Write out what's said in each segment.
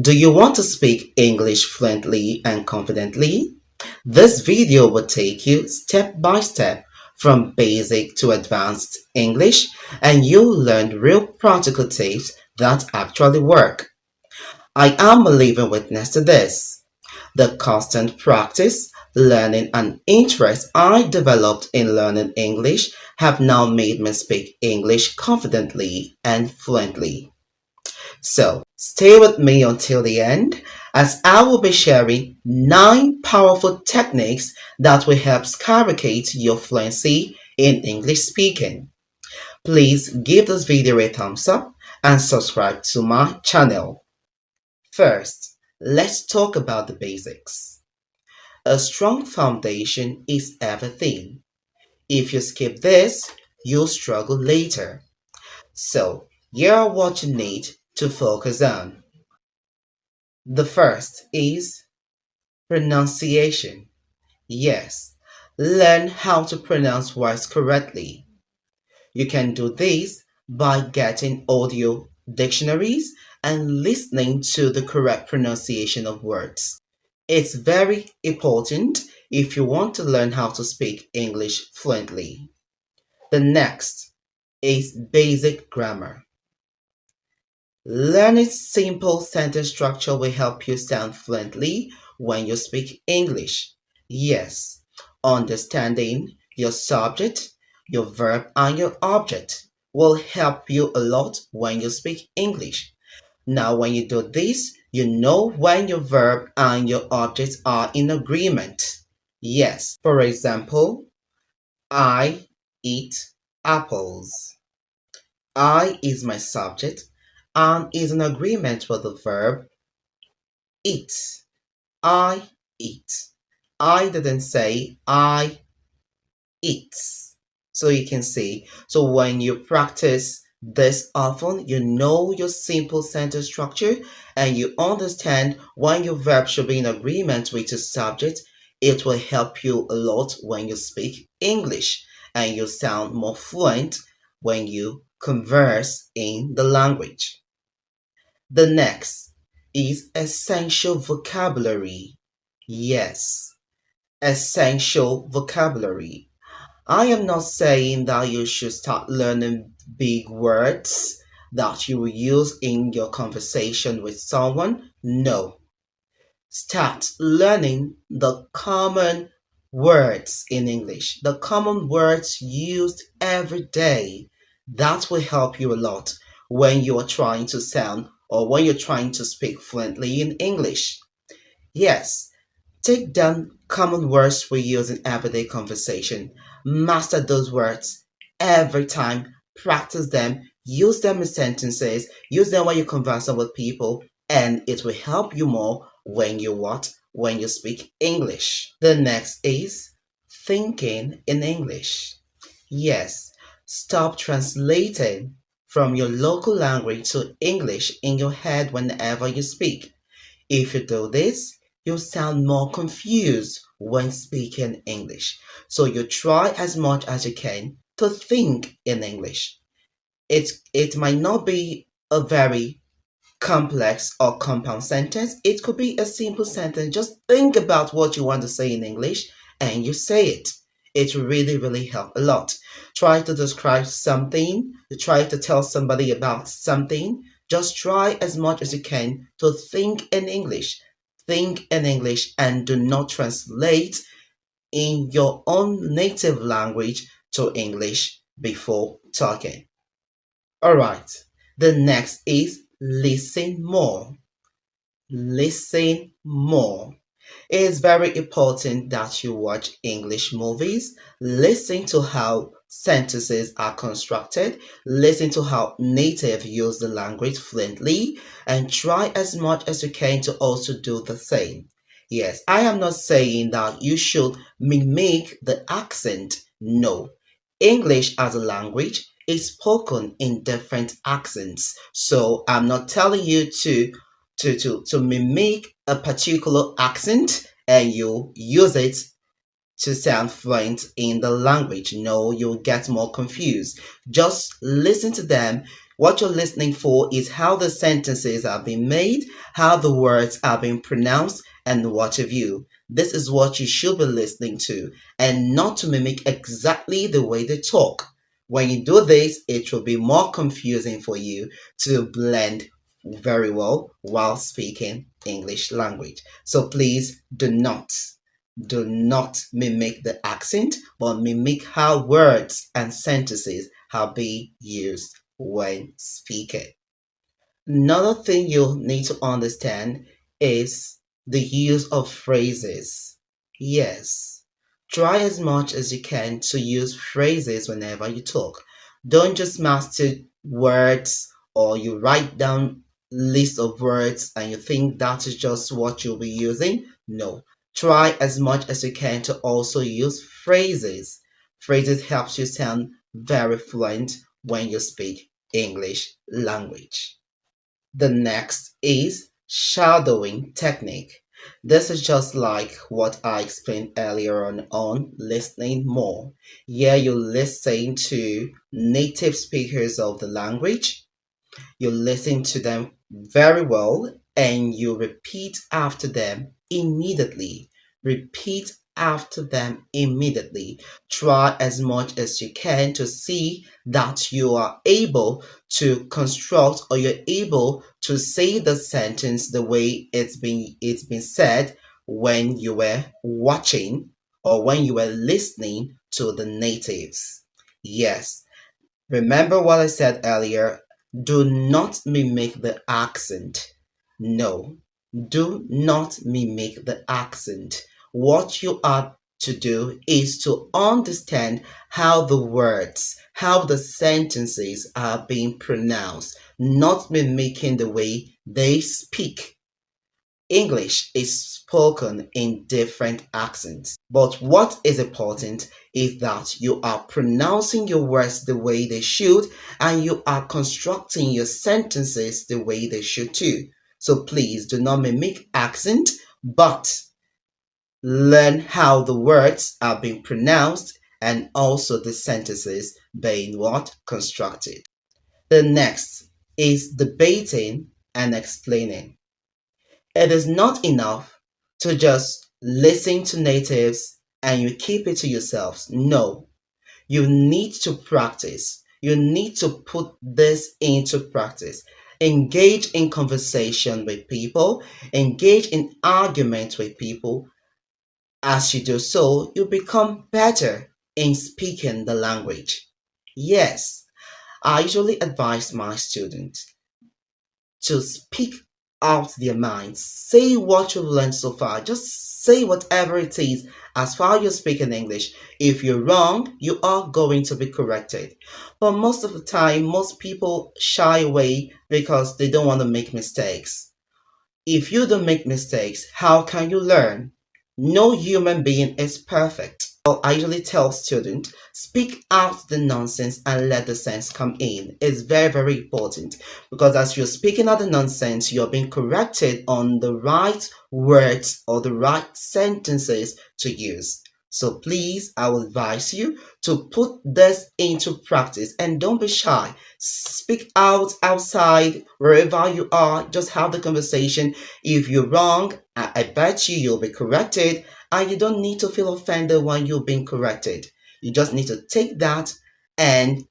Do you want to speak English fluently and confidently? This video will take you step by step from basic to advanced English, and you'll learn real practical tips that actually work. I am a living witness to this. The constant practice, learning, and interest I developed in learning English have now made me speak English confidently and fluently. So, stay with me until the end as I will be sharing 9 powerful techniques that will help skyrocket your fluency in English speaking. Please give this video a thumbs up and subscribe to my channel. First, let's talk about the basics. A strong foundation is everything. If you skip this, you'll struggle later. So, here are what you need to focus on. The first is pronunciation. Yes, learn how to pronounce words correctly. You can do this by getting audio dictionaries and listening to the correct pronunciation of words. It's very important if you want to learn how to speak English fluently. The next is basic grammar. Learning simple sentence structure will help you sound fluently when you speak English. Yes, understanding your subject, your verb, and your object will help you a lot when you speak English. Now, when you do this, you know when your verb and your object are in agreement. Yes, for example, I eat apples. I is my subject and is in agreement with the verb eat. I eat. I didn't say I eat. So you can see. So when you practice this often, you know your simple sentence structure and you understand when your verb should be in agreement with your subject. It will help you a lot when you speak English and you sound more fluent when you converse in the language. The next is essential vocabulary. Yes, essential vocabulary. I am not saying that you should start learning big words that you will use in your conversation with someone. No. Start learning the common words in English, the common words used every day. That will help you a lot when you are trying to sound or when you're trying to speak fluently in English. Yes, take down common words we use in everyday conversation. Master those words every time. Practice them. Use them in sentences. Use them when you're conversing with people, and it will help you more when you what? When you speak English. The next is thinking in English. Yes, stop translating from your local language to English in your head whenever you speak. If you do this, you sound more confused when speaking English. So you try as much as you can to think in English. It might not be a very complex or compound sentence. It could be a simple sentence. Just think about what you want to say in English and you say it. It really, really help a lot. Try to describe something, try to tell somebody about something. Just try as much as you can to think in English. Think in English and do not translate in your own native language to English before talking. All right. The next is listen more. Listen more. It is very important that you watch English movies, listen to how sentences are constructed, listen to how native use the language fluently, and try as much as you can to also do the same. Yes, I am not saying that you should mimic the accent. No. English as a language is spoken in different accents. So I'm not telling you to mimic a particular accent and you use it to sound fluent in the language. No, you'll get more confused. Just listen to them. What you're listening for is how the sentences are being made, how the words are being pronounced, and what have you. This is what you should be listening to, and not to mimic exactly the way they talk. When you do this, it will be more confusing for you to blend very well while speaking English language. So please do not mimic the accent, but mimic how words and sentences are being used when speaking. Another thing you need to understand is the use of phrases. Yes, try as much as you can to use phrases whenever you talk. Don't just master words or you write down list of words and you think that is just what you'll be using. No, try as much as you can to also use phrases. Phrases helps you sound very fluent when you speak English language. The next is shadowing technique. This is just like what I explained earlier on listening more. Here you listen to native speakers of the language, you listen to them very well and you repeat after them immediately. Repeat after them immediately. Try as much as you can to see that you are able to construct or you're able to say the sentence the way it's been said when you were watching or when you were listening to the natives. Yes, remember what I said earlier? Do not mimic the accent. No, do not mimic the accent. What you are to do is to understand how the words, how the sentences are being pronounced, not mimicking the way they speak. English is spoken in different accents. But what is important is that you are pronouncing your words the way they should and you are constructing your sentences the way they should too. So please do not mimic accent, but learn how the words are being pronounced and also the sentences being what constructed. The next is debating and explaining. It is not enough to just listen to natives and you keep it to yourselves. No, you need to practice. You need to put this into practice. Engage in conversation with people, engage in argument with people. As you do so, you become better in speaking the language. Yes, I usually advise my students to speak out their minds. Say what you've learned so far. Just say whatever it is as far as you speak in English. If you're wrong, you are going to be corrected. But most of the time, most people shy away because they don't want to make mistakes. If you don't make mistakes, how can you learn? No human being is perfect. I usually tell students, speak out the nonsense and let the sense come in. It's very, very important because as you're speaking out the nonsense, you're being corrected on the right words or the right sentences to use. So please, I will advise you to put this into practice and don't be shy. Speak out outside, wherever you are, just have the conversation. If you're wrong, I bet you'll be corrected and you don't need to feel offended when you're being corrected. You just need to take that and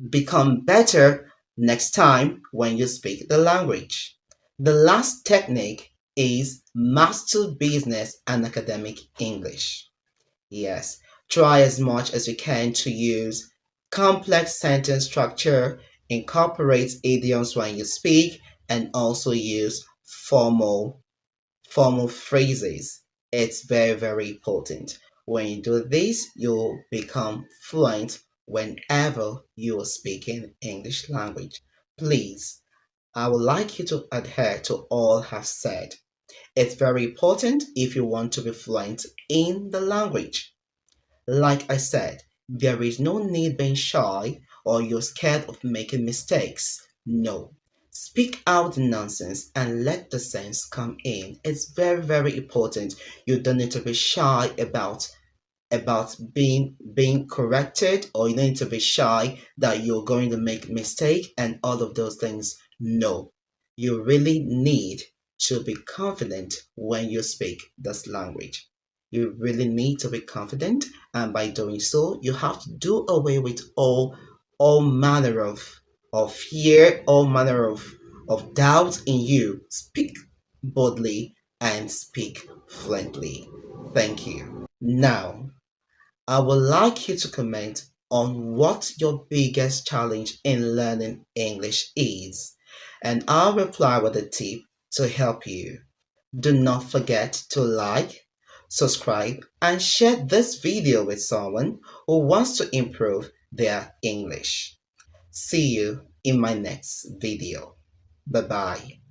become better next time when you speak the language. The last technique is master business and academic English. Yes, try as much as you can to use complex sentence structure, incorporate idioms when you speak, and also use formal phrases. It's very, very important. When you do this, you'll become fluent whenever you are speaking English language. Please, I would like you to adhere to all I've said. It's very important if you want to be fluent in the language. Like I said, there is no need being shy or you're scared of making mistakes. No. Speak out the nonsense and let the sense come in. It's very, very important. You don't need to be shy about about being corrected, or you don't need to be shy that you're going to make mistake and all of those things. No, you really need to be confident when you speak this language. You really need to be confident, and by doing so, you have to do away with all manner of fear, all manner of doubt in you. Speak boldly and speak fluently. Thank you. Now, I would like you to comment on what your biggest challenge in learning English is, and I'll reply with a tip to help you. Do not forget to like, subscribe, and share this video with someone who wants to improve their English. See you in my next video. Bye bye.